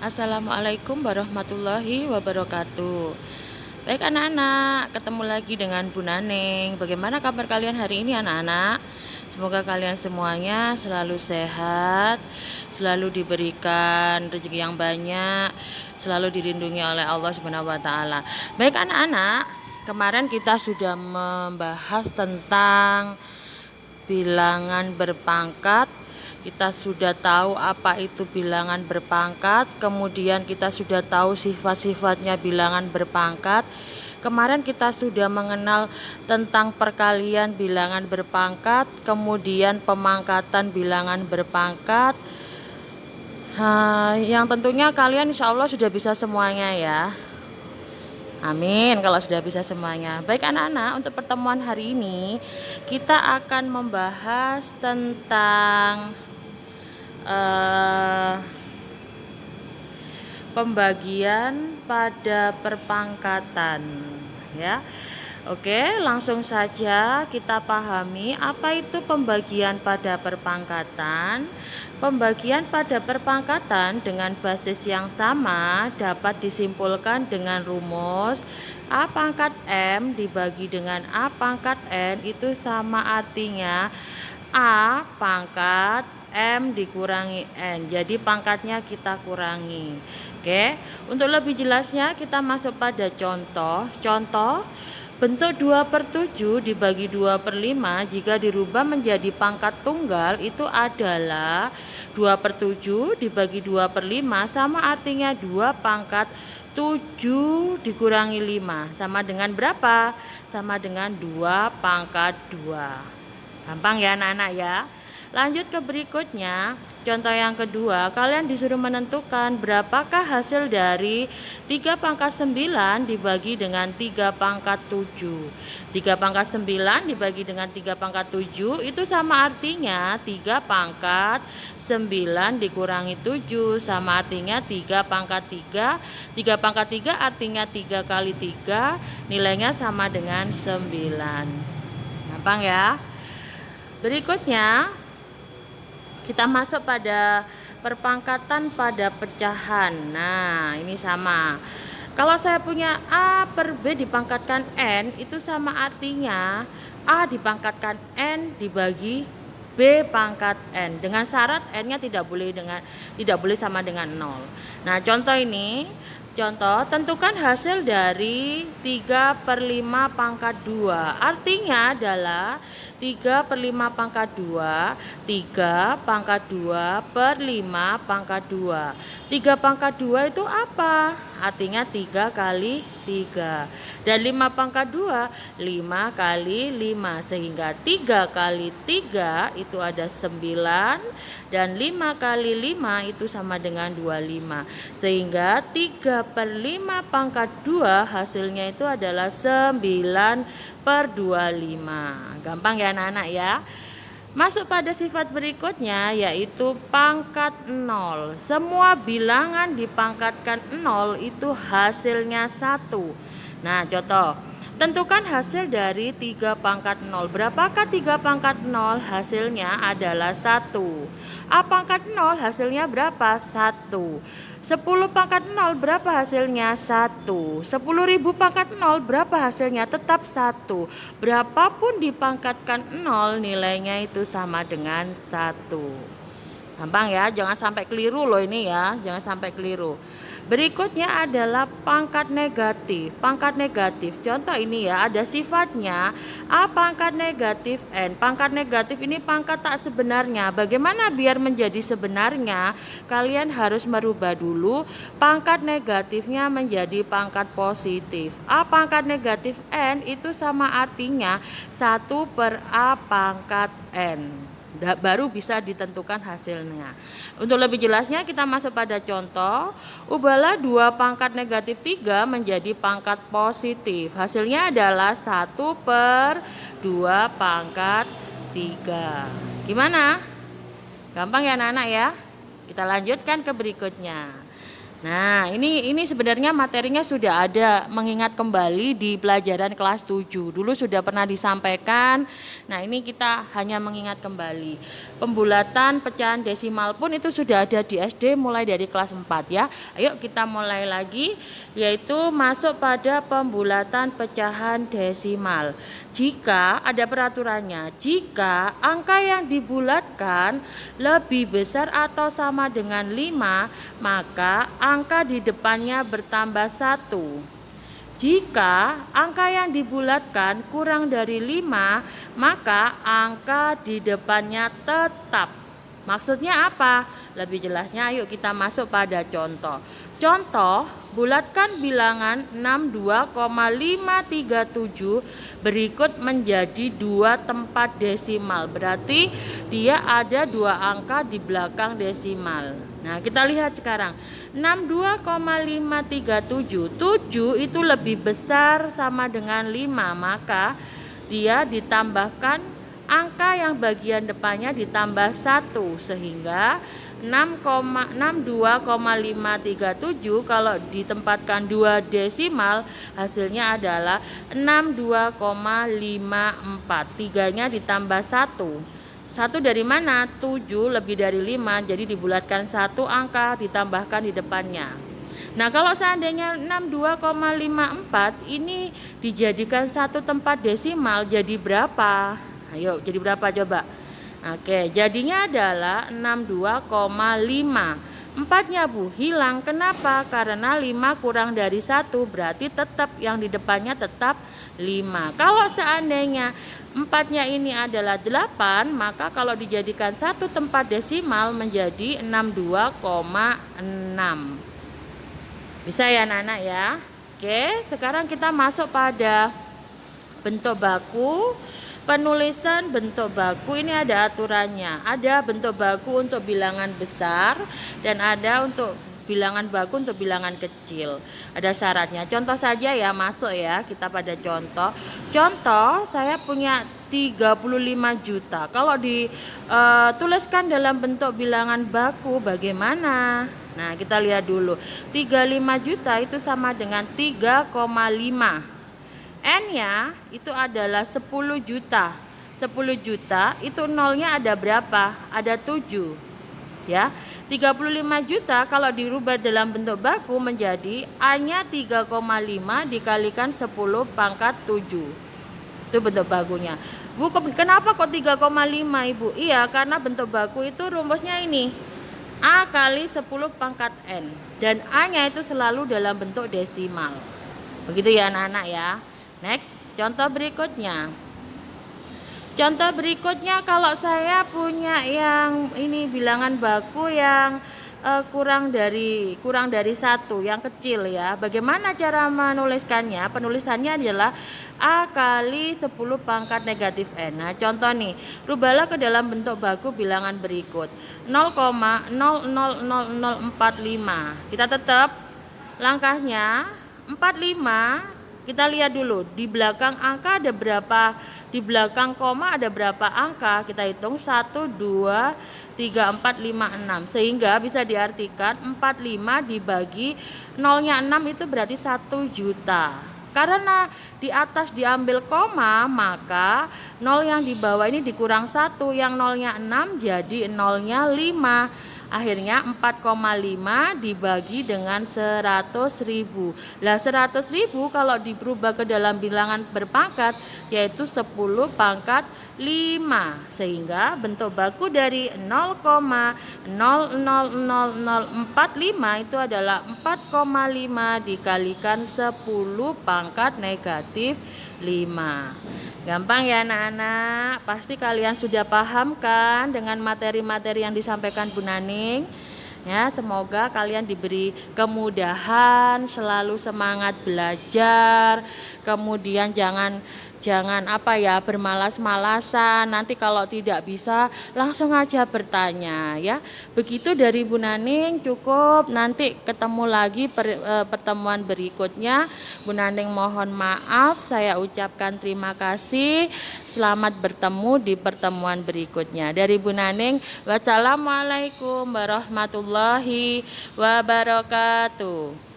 Assalamualaikum warahmatullahi wabarakatuh. Baik anak-anak, ketemu lagi dengan Bu Naneng. Bagaimana kabar kalian hari ini anak-anak? Semoga kalian semuanya selalu sehat, selalu diberikan rezeki yang banyak, selalu dilindungi oleh Allah Subhanahu wa taala. Baik anak-anak, kemarin kita sudah membahas tentang bilangan berpangkat. Kita sudah tahu apa itu bilangan berpangkat, kemudian kita sudah tahu sifat-sifatnya bilangan berpangkat. Kemarin kita sudah mengenal tentang perkalian bilangan berpangkat, kemudian pemangkatan bilangan berpangkat. Yang tentunya kalian insya Allah sudah bisa semuanya ya. Amin kalau sudah bisa semuanya. Baik anak-anak, untuk pertemuan hari ini kita akan membahas tentang pembagian pada perpangkatan ya. Oke, langsung saja kita pahami apa itu pembagian pada perpangkatan. Pembagian pada perpangkatan dengan basis yang sama dapat disimpulkan dengan rumus A pangkat M dibagi dengan A pangkat N itu sama artinya A pangkat M dikurangi N. Jadi pangkatnya kita kurangi. Oke, untuk lebih jelasnya kita masuk pada contoh. Bentuk 2/7 dibagi 2/5 jika dirubah menjadi pangkat tunggal itu adalah 2/7 dibagi 2/5 sama artinya 2 pangkat 7 dikurangi 5 sama dengan berapa? Sama dengan 2 pangkat 2. Gampang ya anak-anak ya. Lanjut ke berikutnya, contoh yang kedua, kalian disuruh menentukan berapakah hasil dari 3 pangkat 9 dibagi dengan 3 pangkat 7. 3 pangkat 9 dibagi dengan 3 pangkat 7 itu sama artinya 3 pangkat 9 dikurangi 7 sama artinya 3 pangkat 3. 3 pangkat 3 artinya 3 kali 3 nilainya sama dengan 9. Gampang ya. Berikutnya kita masuk pada perpangkatan pada pecahan. Nah, ini sama. Kalau saya punya A per B dipangkatkan N, itu sama artinya A dipangkatkan N dibagi B pangkat N. Dengan syarat N-nya tidak boleh sama dengan 0. Nah, contoh ini. Contoh, tentukan hasil dari 3/5 pangkat 2. Artinya adalah 3/5 pangkat 2, 3 pangkat 2 per 5 pangkat 2. 3 pangkat 2 itu apa? Artinya 3 kali 3. Dan 5 pangkat 2, 5 kali 5. Sehingga 3 kali 3 itu ada 9. Dan 5 kali 5 itu sama dengan 25. Sehingga 3/5 pangkat 2 hasilnya itu adalah 9/25. Gampang ya anak-anak ya. Masuk pada sifat berikutnya yaitu pangkat 0. Semua bilangan dipangkatkan 0 itu hasilnya 1. Nah, contoh. Tentukan hasil dari 3 pangkat 0. Berapakah 3 pangkat 0? Hasilnya adalah 1. A pangkat 0 hasilnya berapa? 1. 10 pangkat 0 berapa hasilnya? 1. 10.000 pangkat 0 berapa hasilnya? Tetap 1. Berapapun dipangkatkan 0 nilainya itu sama dengan 1. Gampang ya, jangan sampai keliru loh ini ya, jangan sampai keliru. Berikutnya adalah pangkat negatif. Pangkat negatif, contoh ini ya, ada sifatnya A pangkat negatif N. Pangkat negatif ini pangkat tak sebenarnya. Bagaimana biar menjadi sebenarnya? Kalian harus merubah dulu pangkat negatifnya menjadi pangkat positif. A pangkat negatif N itu sama artinya 1 per A pangkat N. Baru bisa ditentukan hasilnya. Untuk lebih jelasnya kita masuk pada contoh. Ubahlah 2 pangkat negatif 3 menjadi pangkat positif. Hasilnya adalah 1 per 2 pangkat 3. Gimana? Gampang ya anak-anak ya? Kita lanjutkan ke berikutnya. Nah, ini sebenarnya materinya sudah ada, mengingat kembali di pelajaran kelas 7. Dulu sudah pernah disampaikan. Nah, ini kita hanya mengingat kembali. Pembulatan pecahan desimal pun itu sudah ada di SD mulai dari kelas 4 ya. Ayo kita mulai lagi, yaitu masuk pada pembulatan pecahan desimal. Jika ada peraturannya, jika angka yang dibulatkan lebih besar atau sama dengan 5, maka angka di depannya bertambah 1. Jika angka yang dibulatkan kurang dari 5, maka angka di depannya tetap. Maksudnya apa? Lebih jelasnya ayo kita masuk pada contoh. Contoh, bulatkan bilangan 62,537 berikut menjadi 2 tempat desimal. Berarti dia ada 2 angka di belakang desimal. Nah, kita lihat sekarang. 62,537. 7 itu lebih besar sama dengan 5, maka dia ditambahkan angka yang bagian depannya ditambah 1 sehingga 62,537 kalau ditempatkan 2 desimal hasilnya adalah 62,54. 3-nya ditambah 1. 1 dari mana? 7 lebih dari 5, jadi dibulatkan 1 angka ditambahkan di depannya. Nah, kalau seandainya 62,54 ini dijadikan 1 tempat desimal jadi berapa? Ayo, jadi berapa coba? Oke, jadinya adalah 62,5. 4-nya Bu hilang. Kenapa? Karena 5 kurang dari 1 berarti tetap yang di depannya tetap 5. Kalau seandainya 4-nya ini adalah 8, maka kalau dijadikan 1 tempat desimal menjadi 62,6. Bisa ya anak-anak ya? Oke, sekarang kita masuk pada bentuk baku. Penulisan bentuk baku ini ada aturannya. Ada bentuk baku untuk bilangan besar dan ada untuk bilangan baku untuk bilangan kecil. Ada syaratnya. Contoh saja ya, masuk ya. Kita pada contoh. Contoh, saya punya 35 juta. Kalau dituliskan dalam bentuk bilangan baku bagaimana? Nah, kita lihat dulu. 35 juta itu sama dengan 3,5. N-nya itu adalah 10 juta. 10 juta itu nolnya ada berapa? Ada 7. Ya. 35 juta kalau dirubah dalam bentuk baku menjadi A-nya 3,5 dikalikan 10 pangkat 7. Itu bentuk bakunya. Bu, kenapa kok 3,5 Ibu? Iya, karena bentuk baku itu rumusnya ini. A kali 10 pangkat N. Dan A-nya itu selalu dalam bentuk desimal. Begitu ya anak-anak ya. Next, contoh berikutnya. Contoh berikutnya kalau saya punya yang ini bilangan baku yang kurang dari 1, yang kecil ya. Bagaimana cara menuliskannya? Penulisannya adalah A kali 10 pangkat negatif N. Nah, contoh nih, rubahlah ke dalam bentuk baku bilangan berikut. 0,000045. Kita tetap langkahnya 45. Kita lihat dulu di belakang angka ada berapa, di belakang koma ada berapa angka. Kita hitung 1, 2, 3, 4, 5, 6. Sehingga bisa diartikan 45 dibagi nolnya 6 itu berarti 1 juta. Karena di atas diambil koma, maka nol yang di bawah ini dikurang 1, yang nolnya 6 jadi nolnya 5. Akhirnya 4,5 dibagi dengan 100.000. Lah 100.000 kalau diubah ke dalam bilangan berpangkat yaitu 10 pangkat 5. Sehingga bentuk baku dari 0,000045 itu adalah 4,5 dikalikan 10 pangkat negatif 5. Gampang ya anak-anak, pasti kalian sudah paham kan dengan materi-materi yang disampaikan Bu Naning. Ya, semoga kalian diberi kemudahan, selalu semangat belajar. Kemudian jangan Jangan bermalas-malasan. Nanti kalau tidak bisa langsung aja bertanya ya. Begitu dari Bu Naning cukup. Nanti ketemu lagi pertemuan berikutnya. Bu Naning mohon maaf. Saya ucapkan terima kasih. Selamat bertemu di pertemuan berikutnya. Dari Bu Naning, wassalamualaikum warahmatullahi wabarakatuh.